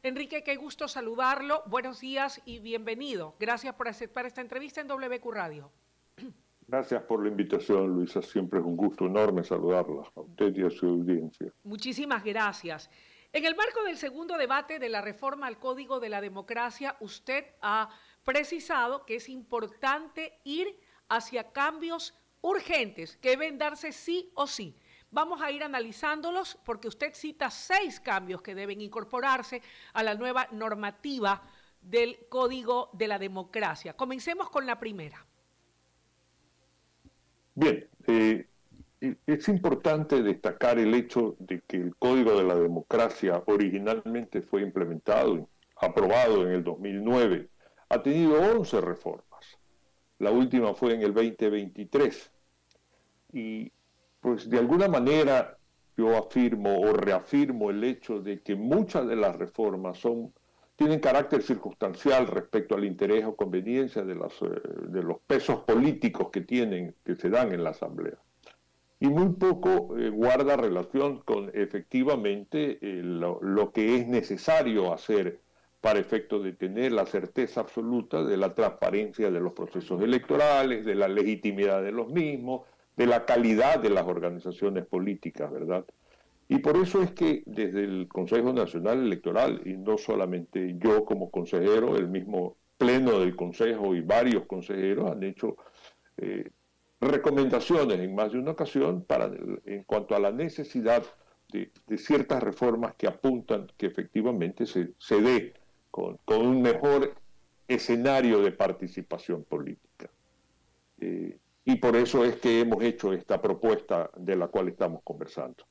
Enrique, qué gusto saludarlo. Buenos días y bienvenido. Gracias por aceptar esta entrevista en WQ Radio. Gracias por la invitación, Luisa. Siempre es un gusto enorme saludarla a usted y a su audiencia. Muchísimas gracias. En el marco del segundo debate de la reforma al Código de la Democracia, usted ha precisado que es importante ir hacia cambios urgentes que deben darse sí o sí. Vamos a ir analizándolos porque usted cita 6 cambios que deben incorporarse a la nueva normativa del Código de la Democracia. Comencemos con la primera. Bien, es importante destacar el hecho de que el Código de la Democracia originalmente fue implementado, aprobado en el 2009, ha tenido 11 reformas. La última fue en el 2023. Y pues de alguna manera yo afirmo o reafirmo el hecho de que muchas de las reformas tienen carácter circunstancial respecto al interés o conveniencia de los pesos políticos que se dan en la Asamblea. Y muy poco guarda relación con efectivamente lo que es necesario hacer para efecto de tener la certeza absoluta de la transparencia de los procesos electorales, de la legitimidad de los mismos, de la calidad de las organizaciones políticas, ¿verdad? Y por eso es que desde el Consejo Nacional Electoral, y no solamente yo como consejero, el mismo pleno del Consejo y varios consejeros han hecho recomendaciones en más de una ocasión en cuanto a la necesidad de ciertas reformas que apuntan que efectivamente se dé con un mejor escenario de participación política. Y por eso es que hemos hecho esta propuesta de la cual estamos conversando.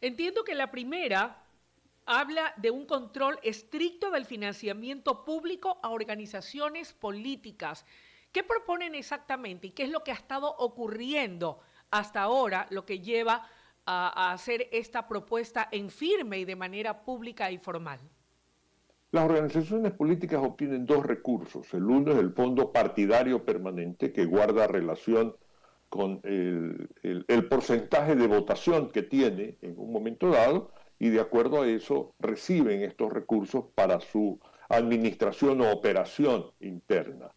Entiendo que la primera habla de un control estricto del financiamiento público a organizaciones políticas. ¿Qué proponen exactamente y qué es lo que ha estado ocurriendo hasta ahora, lo que lleva a hacer esta propuesta en firme y de manera pública y formal? Las organizaciones políticas obtienen 2 recursos. El uno es el Fondo Partidario Permanente, que guarda relación con el porcentaje de votación que tiene en un momento dado, y de acuerdo a eso reciben estos recursos para su administración o operación interna.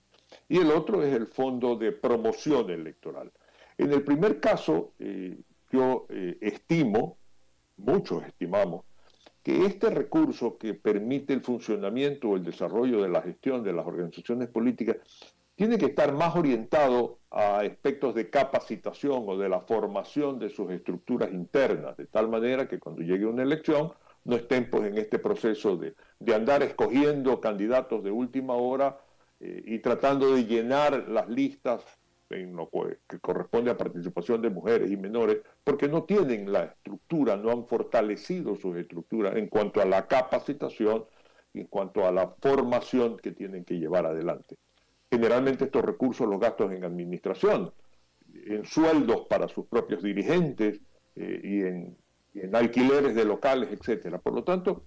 Y el otro es el Fondo de Promoción Electoral. En el primer caso, yo estimo, muchos estimamos, que este recurso que permite el funcionamiento o el desarrollo de la gestión de las organizaciones políticas tiene que estar más orientado a aspectos de capacitación o de la formación de sus estructuras internas, de tal manera que cuando llegue una elección no estén pues en este proceso de andar escogiendo candidatos de última hora y tratando de llenar las listas en lo que corresponde a participación de mujeres y menores, porque no tienen la estructura, no han fortalecido sus estructuras en cuanto a la capacitación y en cuanto a la formación que tienen que llevar adelante. Generalmente estos recursos los gastos en administración, en sueldos para sus propios dirigentes y en alquileres de locales, etcétera. Por lo tanto,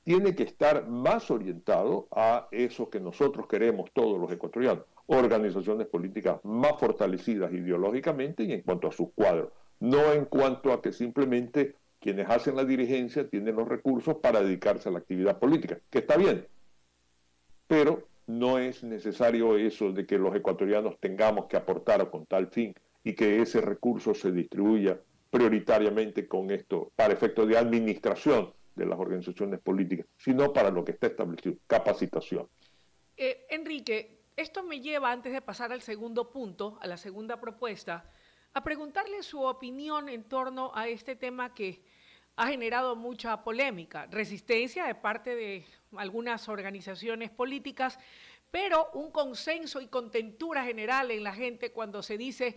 tiene que estar más orientado a eso que nosotros queremos todos los ecuatorianos, organizaciones políticas más fortalecidas ideológicamente y en cuanto a sus cuadros, no en cuanto a que simplemente quienes hacen la dirigencia tienen los recursos para dedicarse a la actividad política, que está bien, pero no es necesario eso de que los ecuatorianos tengamos que aportar con tal fin y que ese recurso se distribuya prioritariamente con esto para efectos de administración de las organizaciones políticas, sino para lo que está establecido, capacitación. Enrique, esto me lleva, antes de pasar al segundo punto, a la segunda propuesta, a preguntarle su opinión en torno a este tema que ha generado mucha polémica, resistencia de parte de algunas organizaciones políticas, pero un consenso y contentura general en la gente cuando se dice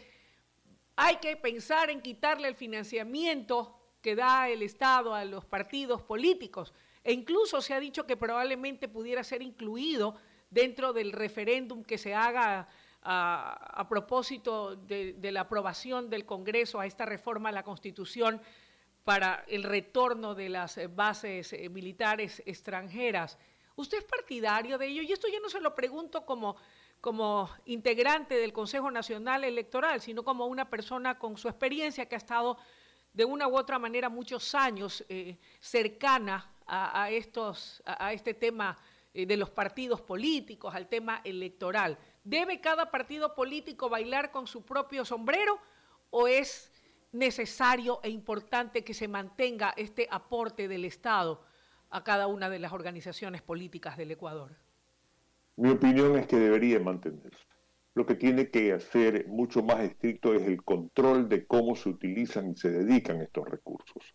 hay que pensar en quitarle el financiamiento que da el Estado a los partidos políticos, e incluso se ha dicho que probablemente pudiera ser incluido dentro del referéndum que se haga a propósito de la aprobación del Congreso a esta reforma a la Constitución para el retorno de las bases militares extranjeras. ¿Usted es partidario de ello? Y esto yo no se lo pregunto como integrante del Consejo Nacional Electoral, sino como una persona con su experiencia que ha estado de una u otra manera muchos años cercana a este tema de los partidos políticos, al tema electoral. ¿Debe cada partido político bailar con su propio sombrero o es necesario e importante que se mantenga este aporte del Estado a cada una de las organizaciones políticas del Ecuador? Mi opinión es que debería mantenerse. Lo que tiene que ser mucho más estricto es el control de cómo se utilizan y se dedican estos recursos.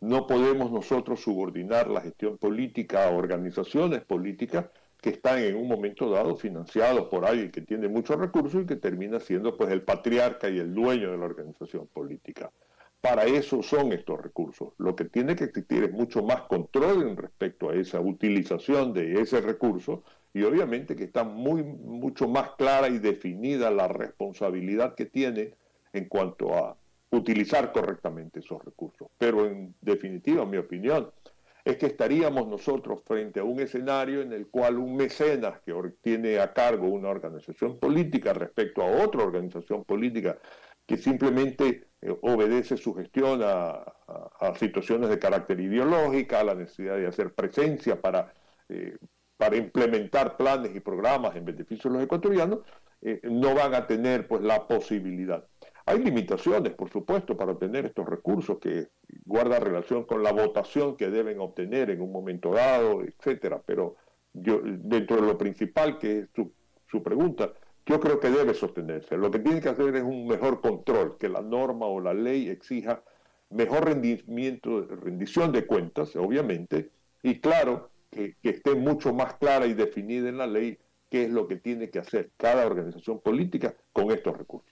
No podemos nosotros subordinar la gestión política a organizaciones políticas que están en un momento dado financiados por alguien que tiene muchos recursos y que termina siendo pues el patriarca y el dueño de la organización política. Para eso son estos recursos. Lo que tiene que existir es mucho más control en respecto a esa utilización de ese recurso y obviamente que está mucho más clara y definida la responsabilidad que tiene en cuanto a utilizar correctamente esos recursos. Pero en definitiva, mi opinión, es que estaríamos nosotros frente a un escenario en el cual un mecenas que tiene a cargo una organización política respecto a otra organización política que simplemente obedece su gestión a situaciones de carácter ideológica, a la necesidad de hacer presencia para implementar planes y programas en beneficio de los ecuatorianos, no van a tener pues la posibilidad. Hay limitaciones, por supuesto, para obtener estos recursos que guardan relación con la votación que deben obtener en un momento dado, etcétera. Pero yo, dentro de lo principal que es su pregunta, yo creo que debe sostenerse. Lo que tiene que hacer es un mejor control, que la norma o la ley exija mejor rendición de cuentas, obviamente, y claro, que esté mucho más clara y definida en la ley qué es lo que tiene que hacer cada organización política con estos recursos.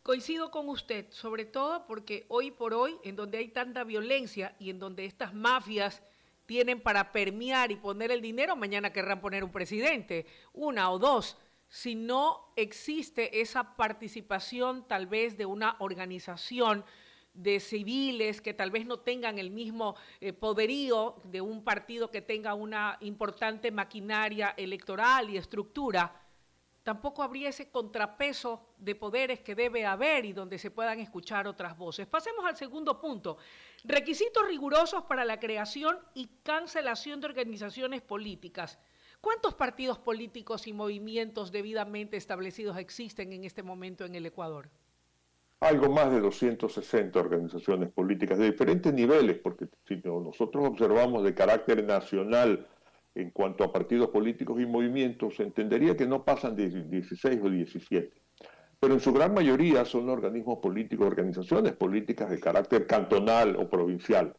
Coincido con usted, sobre todo porque hoy por hoy, en donde hay tanta violencia y en donde estas mafias tienen para permear y poner el dinero, mañana querrán poner un presidente, una o dos. Si no existe esa participación tal vez de una organización de civiles que tal vez no tengan el mismo poderío de un partido que tenga una importante maquinaria electoral y estructura, tampoco habría ese contrapeso de poderes que debe haber y donde se puedan escuchar otras voces. Pasemos al segundo punto. Requisitos rigurosos para la creación y cancelación de organizaciones políticas. ¿Cuántos partidos políticos y movimientos debidamente establecidos existen en este momento en el Ecuador? Algo más de 260 organizaciones políticas de diferentes niveles, porque si nosotros observamos de carácter nacional en cuanto a partidos políticos y movimientos, se entendería que no pasan de 16 o 17. Pero en su gran mayoría son organismos políticos, organizaciones políticas de carácter cantonal o provincial.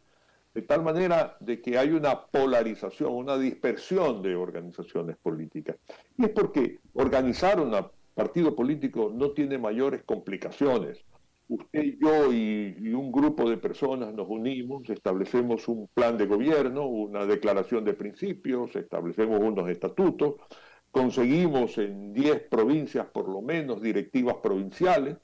De tal manera de que hay una polarización, una dispersión de organizaciones políticas. Y es porque organizar un partido político no tiene mayores complicaciones. Usted y yo y un grupo de personas nos unimos, establecemos un plan de gobierno, una declaración de principios, establecemos unos estatutos, conseguimos en 10 provincias por lo menos directivas provinciales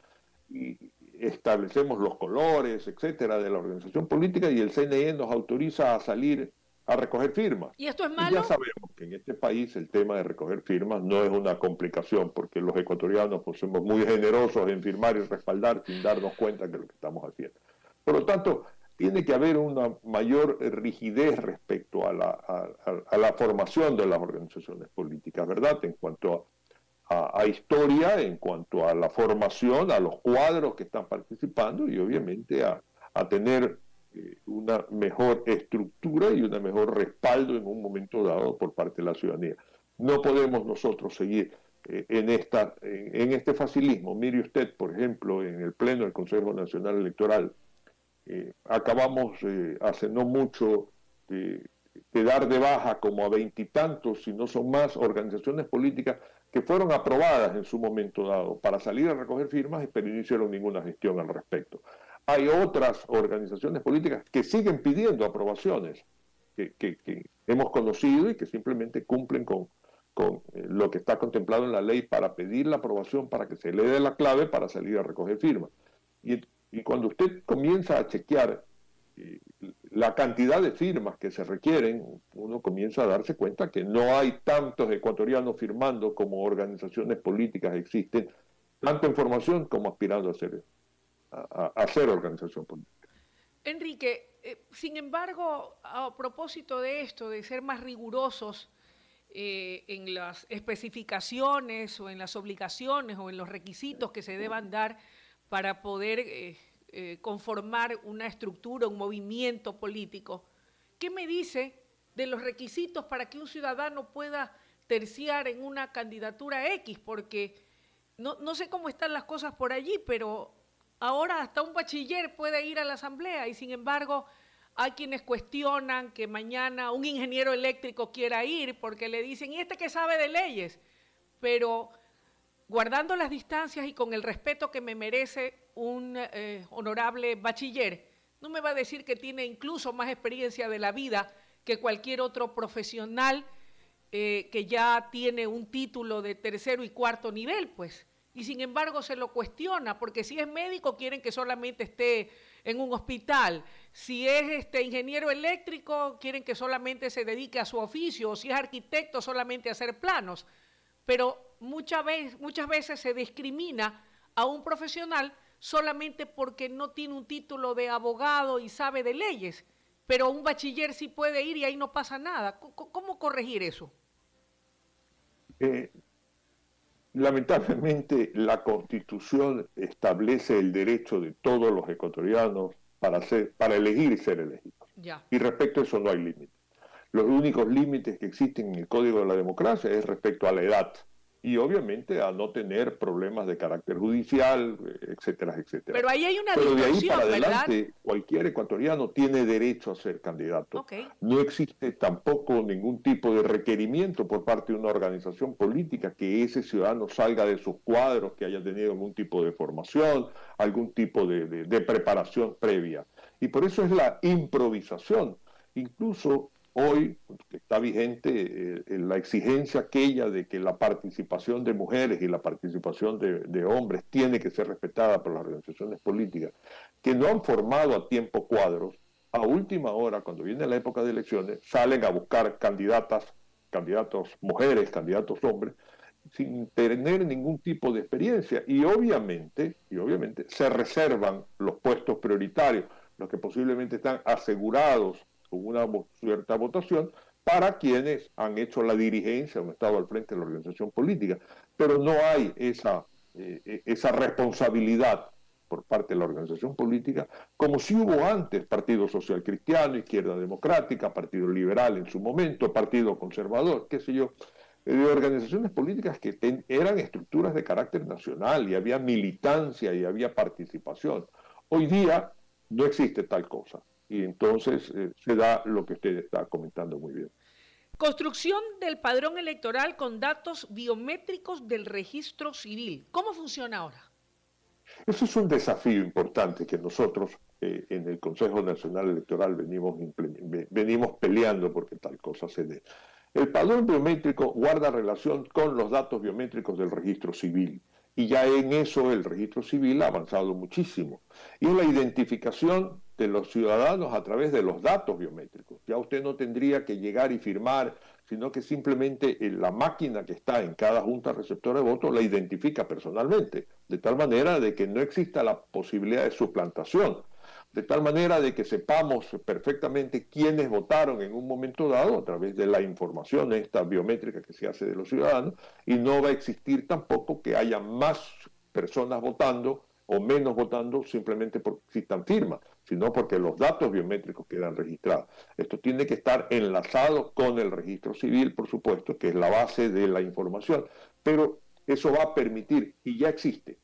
y establecemos los colores, etcétera, de la organización política y el CNE nos autoriza a salir a recoger firmas. ¿Y esto es malo? Y ya sabemos que en este país el tema de recoger firmas no es una complicación, porque los ecuatorianos pues, somos muy generosos en firmar y respaldar sin darnos cuenta de lo que estamos haciendo. Por lo tanto, tiene que haber una mayor rigidez respecto a la formación de las organizaciones políticas, ¿verdad? En cuanto a historia, en cuanto a la formación, a los cuadros que están participando y obviamente a tener una mejor estructura y un mejor respaldo en un momento dado por parte de la ciudadanía. No podemos nosotros seguir en este facilismo. Mire usted, por ejemplo, en el Pleno del Consejo Nacional Electoral, acabamos hace no mucho de dar de baja como a 20 y tantos, si no son más, organizaciones políticas que fueron aprobadas en su momento dado para salir a recoger firmas, pero no hicieron ninguna gestión al respecto. Hay otras organizaciones políticas que siguen pidiendo aprobaciones, que hemos conocido y que simplemente cumplen con lo que está contemplado en la ley para pedir la aprobación para que se le dé la clave para salir a recoger firmas. Y cuando usted comienza a chequear la cantidad de firmas que se requieren, uno comienza a darse cuenta que no hay tantos ecuatorianos firmando como organizaciones políticas existen, tanto en formación como aspirando a ser organización política. Enrique, Sin embargo, a propósito de esto, de ser más rigurosos en las especificaciones o en las obligaciones o en los requisitos que se deban dar para poder conformar una estructura, un movimiento político, ¿qué me dice de los requisitos para que un ciudadano pueda terciar en una candidatura X? Porque no sé cómo están las cosas por allí, pero ahora hasta un bachiller puede ir a la asamblea y sin embargo hay quienes cuestionan que mañana un ingeniero eléctrico quiera ir porque le dicen, ¿y este qué sabe de leyes? Pero guardando las distancias y con el respeto que me merece un honorable bachiller, no me va a decir que tiene incluso más experiencia de la vida que cualquier otro profesional que ya tiene un título de tercero y cuarto nivel, pues. Y sin embargo se lo cuestiona, porque si es médico quieren que solamente esté en un hospital, si es ingeniero eléctrico quieren que solamente se dedique a su oficio, o si es arquitecto solamente a hacer planos, pero muchas veces se discrimina a un profesional solamente porque no tiene un título de abogado y sabe de leyes, pero un bachiller sí puede ir y ahí no pasa nada. ¿Cómo corregir eso? Lamentablemente, la Constitución establece el derecho de todos los ecuatorianos para elegir y ser elegidos. Ya. Y respecto a eso no hay límite. Los únicos límites que existen en el Código de la Democracia es respecto a la edad y obviamente a no tener problemas de carácter judicial, etcétera, etcétera. Pero ahí hay una Pero de ahí distorsión, para ¿verdad? adelante, cualquier ecuatoriano tiene derecho a ser candidato. Okay. No existe tampoco ningún tipo de requerimiento por parte de una organización política que ese ciudadano salga de sus cuadros, que haya tenido algún tipo de formación, algún tipo de preparación previa. Y por eso es la improvisación. Incluso hoy está vigente la exigencia aquella de que la participación de mujeres y la participación de hombres tiene que ser respetada por las organizaciones políticas, que no han formado a tiempo cuadros. A última hora, cuando viene la época de elecciones, salen a buscar candidatos mujeres, candidatos hombres, sin tener ningún tipo de experiencia. Y obviamente se reservan los puestos prioritarios, los que posiblemente están asegurados con una cierta votación, para quienes han hecho la dirigencia, han estado al frente de la organización política. Pero no hay esa responsabilidad por parte de la organización política, como si hubo antes Partido Social Cristiano, Izquierda Democrática, Partido Liberal en su momento, Partido Conservador, qué sé yo, de organizaciones políticas que eran estructuras de carácter nacional y había militancia y había participación. Hoy día no existe tal cosa. Y entonces se da lo que usted está comentando muy bien. Construcción del padrón electoral con datos biométricos del registro civil. ¿Cómo funciona ahora? Eso es un desafío importante que nosotros en el Consejo Nacional Electoral venimos peleando porque tal cosa se dé. El padrón biométrico guarda relación con los datos biométricos del registro civil. Y ya en eso el registro civil ha avanzado muchísimo. Y es la identificación de los ciudadanos a través de los datos biométricos. Ya usted no tendría que llegar y firmar, sino que simplemente la máquina que está en cada junta receptora de votos la identifica personalmente, de tal manera de que no exista la posibilidad de suplantación, de tal manera de que sepamos perfectamente quiénes votaron en un momento dado a través de la información esta biométrica que se hace de los ciudadanos, y no va a existir tampoco que haya más personas votando o menos votando simplemente porque existan firmas, sino porque los datos biométricos quedan registrados. Esto tiene que estar enlazado con el registro civil, por supuesto, que es la base de la información, pero eso va a permitir, y ya existe,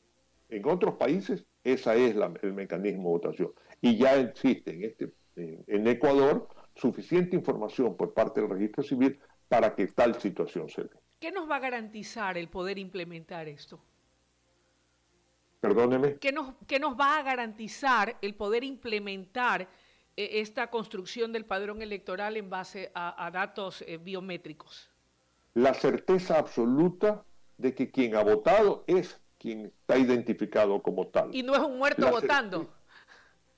en otros países ese es el mecanismo de votación, y ya existe en Ecuador suficiente información por parte del registro civil para que tal situación se dé. ¿Qué nos va a garantizar el poder implementar esto? Perdóneme. ¿Qué nos va a garantizar el poder implementar esta construcción del padrón electoral en base a datos biométricos? La certeza absoluta de que quien ha votado es quien está identificado como tal. Y no es un muerto votando.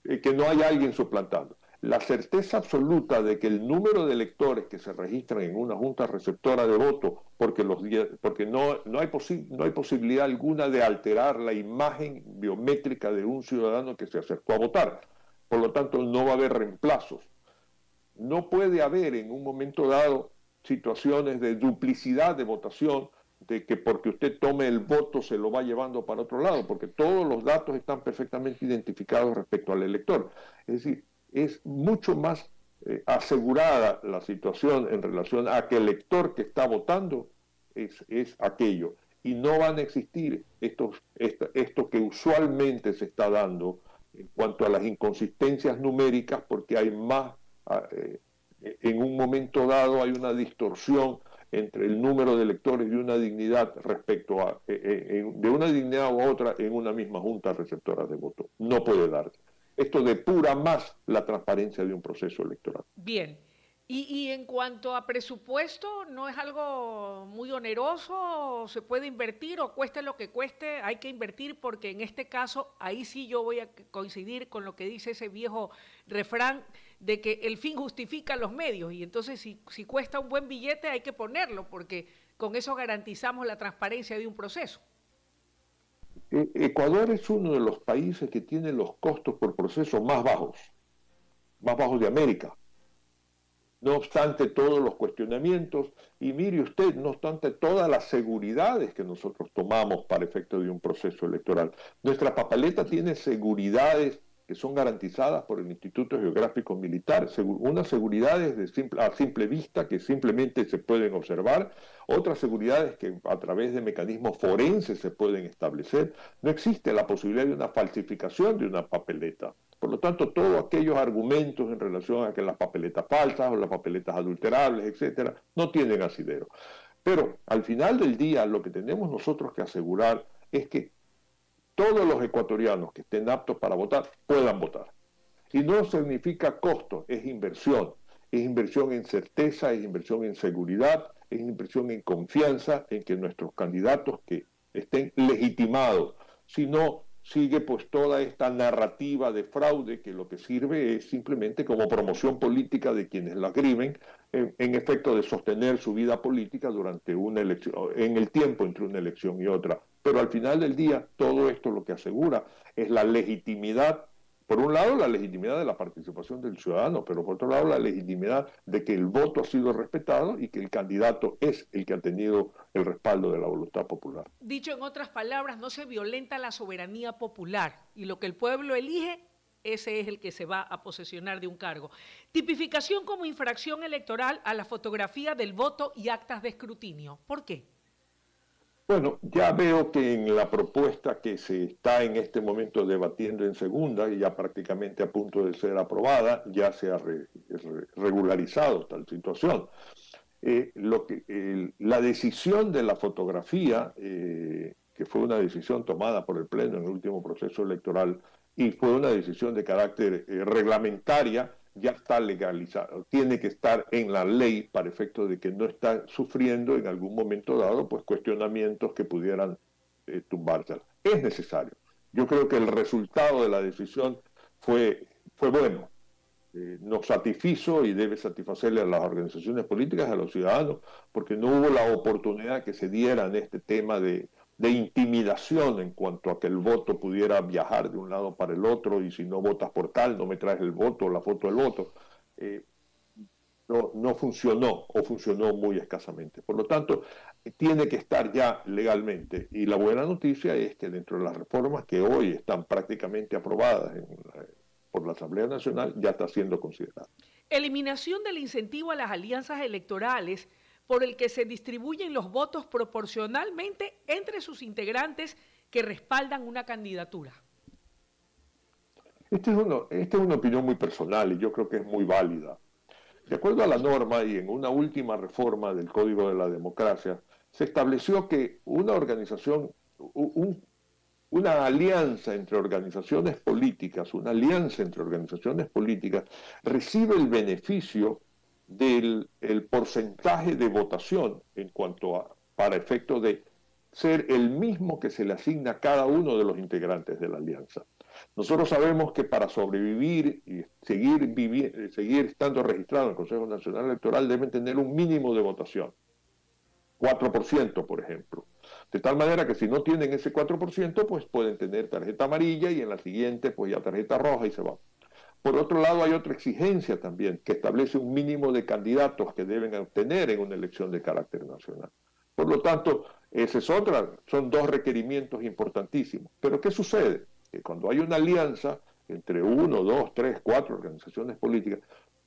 Que no hay alguien suplantando. La certeza absoluta de que el número de electores que se registran en una junta receptora de voto, porque no hay posibilidad alguna de alterar la imagen biométrica de un ciudadano que se acercó a votar. Por lo tanto, no va a haber reemplazos. No puede haber en un momento dado situaciones de duplicidad de votación, de que porque usted tome el voto se lo va llevando para otro lado, porque todos los datos están perfectamente identificados respecto al elector. Es decir, es mucho más asegurada la situación en relación a que el elector que está votando es aquello. Y no van a existir esto que usualmente se está dando en cuanto a las inconsistencias numéricas, porque hay más, en un momento dado hay una distorsión entre el número de electores de una dignidad respecto a, de una dignidad a otra en una misma junta receptora de voto. No puede darse. Esto depura más la transparencia de un proceso electoral. Bien. Y en cuanto a presupuesto, ¿no es algo muy oneroso? ¿Se puede invertir o cueste lo que cueste? Hay que invertir porque en este caso, ahí sí yo voy a coincidir con lo que dice ese viejo refrán de que el fin justifica los medios. Y entonces si cuesta un buen billete hay que ponerlo porque con eso garantizamos la transparencia de un proceso. Ecuador es uno de los países que tiene los costos por proceso más bajos de América. No obstante todos los cuestionamientos, y mire usted, no obstante todas las seguridades que nosotros tomamos para efecto de un proceso electoral. Nuestra papeleta tiene seguridades que son garantizadas por el Instituto Geográfico Militar, unas seguridades a simple vista que simplemente se pueden observar, otras seguridades que a través de mecanismos forenses se pueden establecer. No existe la posibilidad de una falsificación de una papeleta. Por lo tanto, todos aquellos argumentos en relación a que las papeletas falsas o las papeletas adulterables, etcétera, no tienen asidero. Pero al final del día, lo que tenemos nosotros que asegurar es que todos los ecuatorianos que estén aptos para votar puedan votar. Y no significa costo, es inversión. Es inversión en certeza, es inversión en seguridad, es inversión en confianza, en que nuestros candidatos que estén legitimados, si no sigue pues toda esta narrativa de fraude que lo que sirve es simplemente como promoción política de quienes la escriben en efecto de sostener su vida política durante una elección, en el tiempo entre una elección y otra. Pero al final del día todo esto lo que asegura es la legitimidad, por un lado la legitimidad de la participación del ciudadano, pero por otro lado la legitimidad de que el voto ha sido respetado y que el candidato es el que ha tenido el respaldo de la voluntad popular. Dicho en otras palabras, no se violenta la soberanía popular y lo que el pueblo elige, ese es el que se va a posesionar de un cargo. Tipificación como infracción electoral a la fotografía del voto y actas de escrutinio. ¿Por qué? Bueno, ya veo que en la propuesta que se está en este momento debatiendo en segunda y ya prácticamente a punto de ser aprobada, ya se ha regularizado tal situación. La decisión de la fotografía, que fue una decisión tomada por el Pleno en el último proceso electoral y fue una decisión de carácter reglamentaria, ya está legalizado, tiene que estar en la ley para efecto de que no está sufriendo en algún momento dado pues cuestionamientos que pudieran tumbársela. Es necesario. Yo creo que el resultado de la decisión fue bueno. Nos satisfizo y debe satisfacerle a las organizaciones políticas, a los ciudadanos, porque no hubo la oportunidad que se diera en este tema de intimidación en cuanto a que el voto pudiera viajar de un lado para el otro y si no votas por tal, no me traes el voto o la foto del voto. No funcionó o funcionó muy escasamente. Por lo tanto, tiene que estar ya legalmente. Y la buena noticia es que dentro de las reformas que hoy están prácticamente aprobadas por la Asamblea Nacional, ya está siendo considerada. Eliminación del incentivo a las alianzas electorales por el que se distribuyen los votos proporcionalmente entre sus integrantes que respaldan una candidatura. Esta es una opinión muy personal y yo creo que es muy válida. De acuerdo a la norma y en una última reforma del Código de la Democracia, se estableció que una organización, una alianza entre organizaciones políticas, recibe el beneficio del porcentaje de votación en cuanto a, para efecto de ser el mismo que se le asigna a cada uno de los integrantes de la alianza. Nosotros sabemos que para sobrevivir y seguir estando registrados en el Consejo Nacional Electoral deben tener un mínimo de votación, 4%, por ejemplo. De tal manera que si no tienen ese 4%, pues pueden tener tarjeta amarilla y en la siguiente, pues ya tarjeta roja y se va. Por otro lado, hay otra exigencia también, que establece un mínimo de candidatos que deben obtener en una elección de carácter nacional. Por lo tanto, esa es otra, son dos requerimientos importantísimos. Pero ¿qué sucede? Que cuando hay una alianza entre uno, dos, tres, cuatro organizaciones políticas,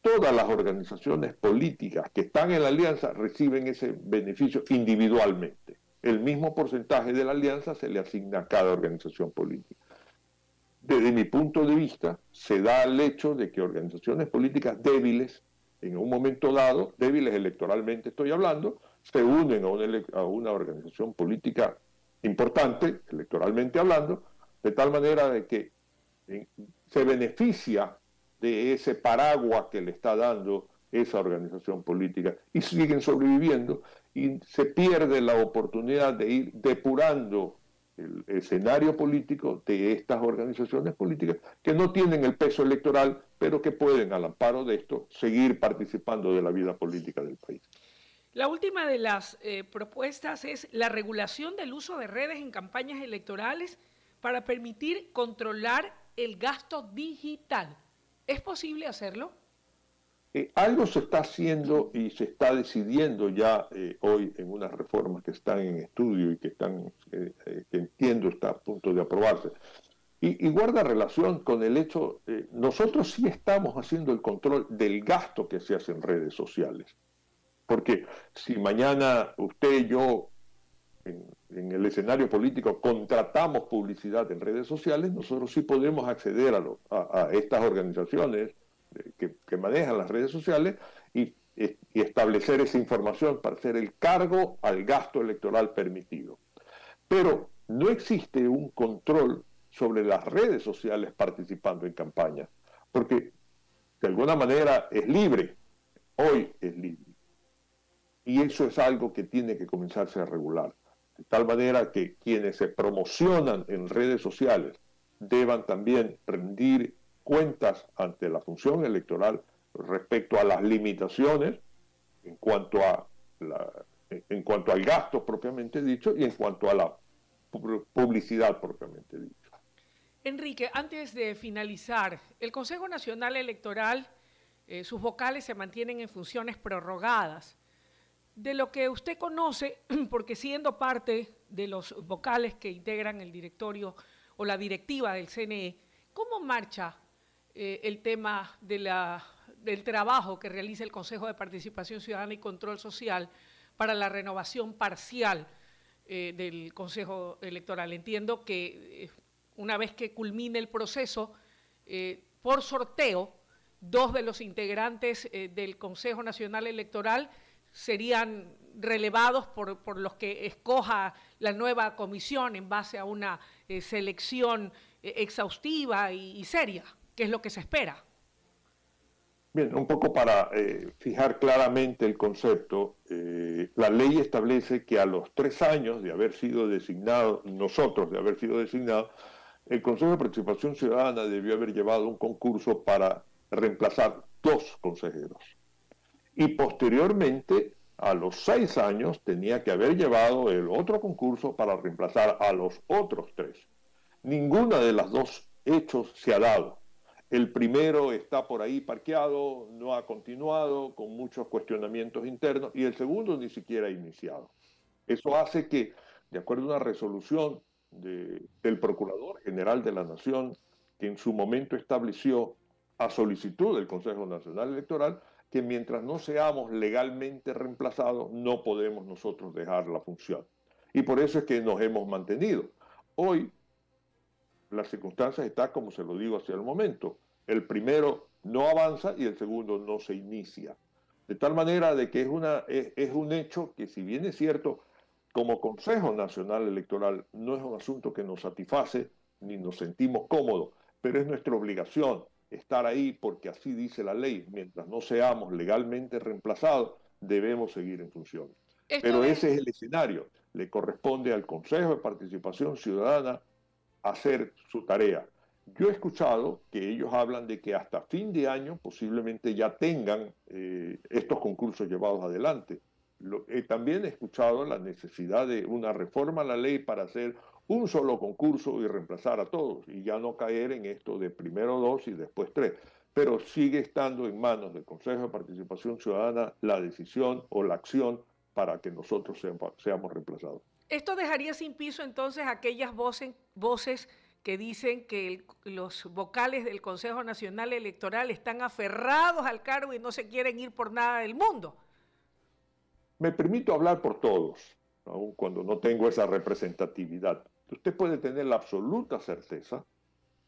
todas las organizaciones políticas que están en la alianza reciben ese beneficio individualmente. El mismo porcentaje de la alianza se le asigna a cada organización política. Desde mi punto de vista, se da el hecho de que organizaciones políticas débiles, en un momento dado, débiles electoralmente estoy hablando, se unen a una organización política importante, electoralmente hablando, de tal manera de que se beneficia de ese paraguas que le está dando esa organización política y siguen sobreviviendo y se pierde la oportunidad de ir depurando el escenario político de estas organizaciones políticas que no tienen el peso electoral, pero que pueden, al amparo de esto, seguir participando de la vida política del país. La última de las propuestas es la regulación del uso de redes en campañas electorales para permitir controlar el gasto digital. ¿Es posible hacerlo? Algo se está haciendo y se está decidiendo ya hoy en unas reformas que están en estudio y que entiendo está a punto de aprobarse. Y guarda relación con el hecho, nosotros sí estamos haciendo el control del gasto que se hace en redes sociales. Porque si mañana usted y yo en el escenario político contratamos publicidad en redes sociales, nosotros sí podemos acceder a estas organizaciones que manejan las redes sociales y establecer esa información para hacer el cargo al gasto electoral permitido. Pero no existe un control sobre las redes sociales participando en campaña, porque de alguna manera es libre, hoy es libre. Y eso es algo que tiene que comenzarse a regular, de tal manera que quienes se promocionan en redes sociales deban también rendir cuentas ante la función electoral respecto a las limitaciones en cuanto al gasto propiamente dicho y en cuanto a la publicidad propiamente dicho. Enrique, antes de finalizar, el Consejo Nacional Electoral, sus vocales se mantienen en funciones prorrogadas. De lo que usted conoce, porque siendo parte de los vocales que integran el directorio o la directiva del CNE, ¿cómo marcha el tema del trabajo que realiza el Consejo de Participación Ciudadana y Control Social para la renovación parcial del Consejo Electoral? Entiendo que una vez que culmine el proceso, por sorteo, dos de los integrantes del Consejo Nacional Electoral serían relevados por los que escoja la nueva comisión en base a una selección exhaustiva y seria, que es lo que se espera. Bien, un poco para fijar claramente el concepto, la ley establece que a los 3 años de haber sido designado, nosotros de haber sido designados, el Consejo de Participación Ciudadana debió haber llevado un concurso para reemplazar 2 consejeros. Y posteriormente, a los 6 años, tenía que haber llevado el otro concurso para reemplazar a los otros 3. Ninguna de las 2 hechos se ha dado. El primero está por ahí parqueado, no ha continuado, con muchos cuestionamientos internos, y el segundo ni siquiera ha iniciado. Eso hace que, de acuerdo a una resolución del Procurador General de la Nación, que en su momento estableció a solicitud del Consejo Nacional Electoral, que mientras no seamos legalmente reemplazados, no podemos nosotros dejar la función. Y por eso es que nos hemos mantenido. Hoy, las circunstancias están como se lo digo hacia el momento. El primero no avanza y el segundo no se inicia. De tal manera de que es un hecho que, si bien es cierto, como Consejo Nacional Electoral no es un asunto que nos satisface ni nos sentimos cómodos, pero es nuestra obligación estar ahí porque así dice la ley. Mientras no seamos legalmente reemplazados, debemos seguir en funciones. Pero ese es el escenario. Le corresponde al Consejo de Participación Ciudadana hacer su tarea. Yo he escuchado que ellos hablan de que hasta fin de año posiblemente ya tengan estos concursos llevados adelante. También he escuchado la necesidad de una reforma a la ley para hacer un solo concurso y reemplazar a todos y ya no caer en esto de primero 2 y después 3. pero sigue estando en manos del Consejo de Participación Ciudadana la decisión o la acción para que nosotros seamos reemplazados. Esto dejaría sin piso entonces aquellas voces que dicen que los vocales del Consejo Nacional Electoral están aferrados al cargo y no se quieren ir por nada del mundo. Me permito hablar por todos, aun cuando no tengo esa representatividad. Usted puede tener la absoluta certeza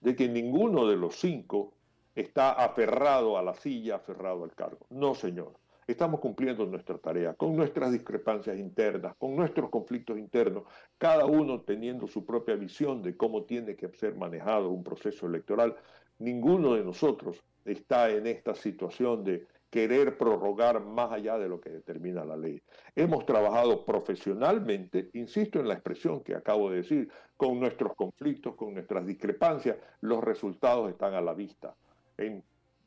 de que ninguno de los 5 está aferrado a la silla, aferrado al cargo. No, señor. Estamos cumpliendo nuestra tarea, con nuestras discrepancias internas, con nuestros conflictos internos, cada uno teniendo su propia visión de cómo tiene que ser manejado un proceso electoral. Ninguno de nosotros está en esta situación de querer prorrogar más allá de lo que determina la ley. Hemos trabajado profesionalmente, insisto en la expresión que acabo de decir, con nuestros conflictos, con nuestras discrepancias, los resultados están a la vista.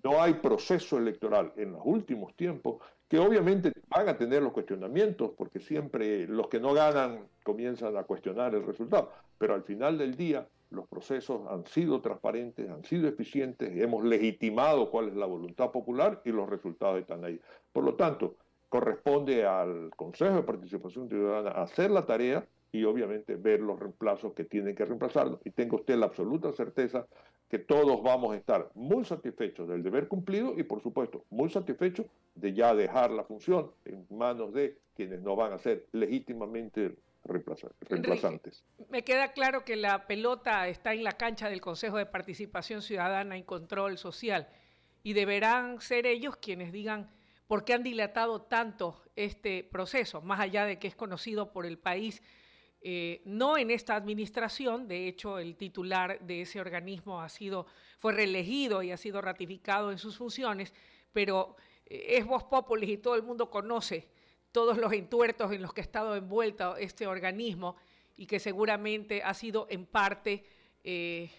No hay proceso electoral en los últimos tiempos que obviamente van a tener los cuestionamientos, porque siempre los que no ganan comienzan a cuestionar el resultado, pero al final del día los procesos han sido transparentes, han sido eficientes, hemos legitimado cuál es la voluntad popular y los resultados están ahí. Por lo tanto, corresponde al Consejo de Participación Ciudadana hacer la tarea y obviamente ver los reemplazos que tienen que reemplazarlos. Y tenga usted la absoluta certeza que todos vamos a estar muy satisfechos del deber cumplido y, por supuesto, muy satisfechos de ya dejar la función en manos de quienes no van a ser legítimamente reemplazantes. Enrique, me queda claro que la pelota está en la cancha del Consejo de Participación Ciudadana y Control Social y deberán ser ellos quienes digan por qué han dilatado tanto este proceso, más allá de que es conocido por el país. No en esta administración, de hecho el titular de ese organismo fue reelegido y ha sido ratificado en sus funciones, pero es vox populi y todo el mundo conoce todos los entuertos en los que ha estado envuelto este organismo y que seguramente ha sido en parte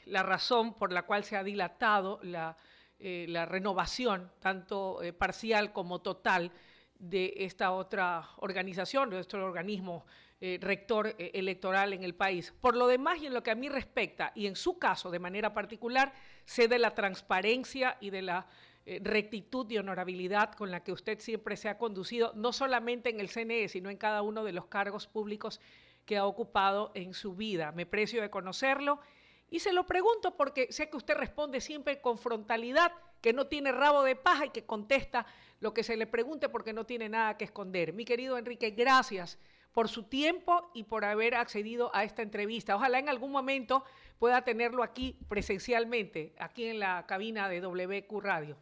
la razón por la cual se ha dilatado la renovación, tanto parcial como total, de esta otra organización, de este organismo rector electoral en el país. Por lo demás, y en lo que a mí respecta, y en su caso de manera particular, sé de la transparencia y de la rectitud y honorabilidad con la que usted siempre se ha conducido, no solamente en el CNE, sino en cada uno de los cargos públicos que ha ocupado en su vida. Me precio de conocerlo y se lo pregunto porque sé que usted responde siempre con frontalidad, que no tiene rabo de paja y que contesta lo que se le pregunte porque no tiene nada que esconder. Mi querido Enrique, gracias por su tiempo y por haber accedido a esta entrevista. Ojalá en algún momento pueda tenerlo aquí presencialmente, aquí en la cabina de WQ Radio.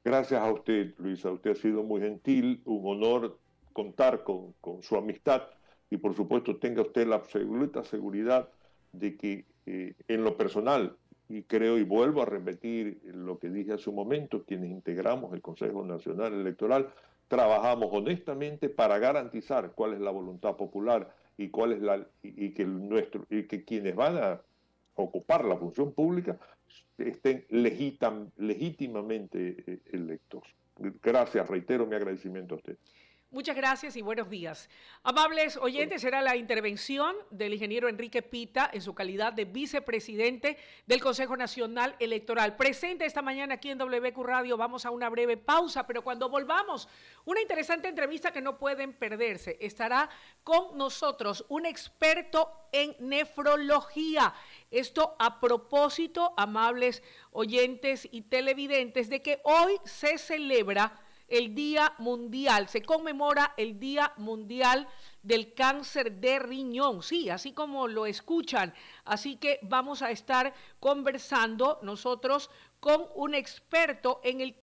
Gracias a usted, Luisa. Usted ha sido muy gentil, un honor contar con su amistad y por supuesto tenga usted la absoluta seguridad de que en lo personal, y creo y vuelvo a repetir lo que dije hace un momento, quienes integramos el Consejo Nacional Electoral, trabajamos honestamente para garantizar cuál es la voluntad popular y cuál es que quienes van a ocupar la función pública estén legítimamente electos. Gracias, reitero mi agradecimiento a usted. Muchas gracias y buenos días. Amables oyentes, será la intervención del ingeniero Enrique Pita en su calidad de vicepresidente del Consejo Nacional Electoral. Presente esta mañana aquí en WQ Radio. Vamos a una breve pausa, pero cuando volvamos, una interesante entrevista que no pueden perderse. Estará con nosotros un experto en nefrología. Esto a propósito, amables oyentes y televidentes, de que hoy se celebra el Día Mundial, se conmemora el Día Mundial del Cáncer de Riñón, sí, así como lo escuchan. Así que vamos a estar conversando nosotros con un experto en el